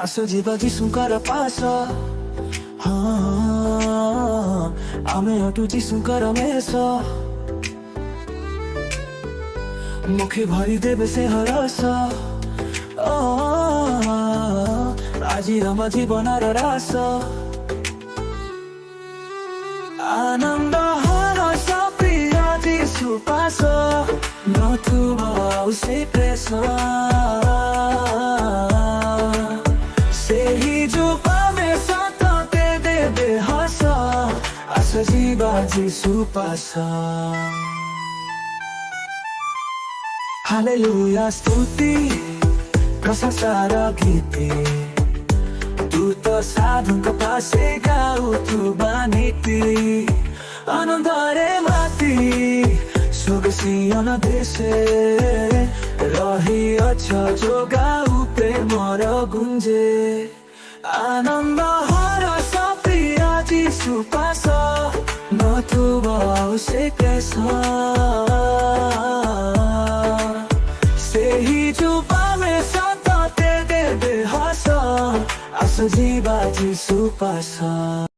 Aso jiba jisungkara pasa Ame atu jisungkara mesa Mukhe bhari debe se harasa Aji ama jibanara rasa Ananda harasa priya jisu pasa Natuba use presa Sehi jo pame sata te debe hasa Asa jiba jisu pasa Hallelujah स्तुति प्रशंसा गीते तू तो साधु का पासे गाऊ तू बानीति आनंद रे माती सुगसी अनदेशे रही अच्छा जो गाऊ प्रेम र गुंजे आनंद हर सप्रिया जिसु पास नथुबा उसे कैसा Sehi jo pame sata te debe hasa Asa jiba jisu pasa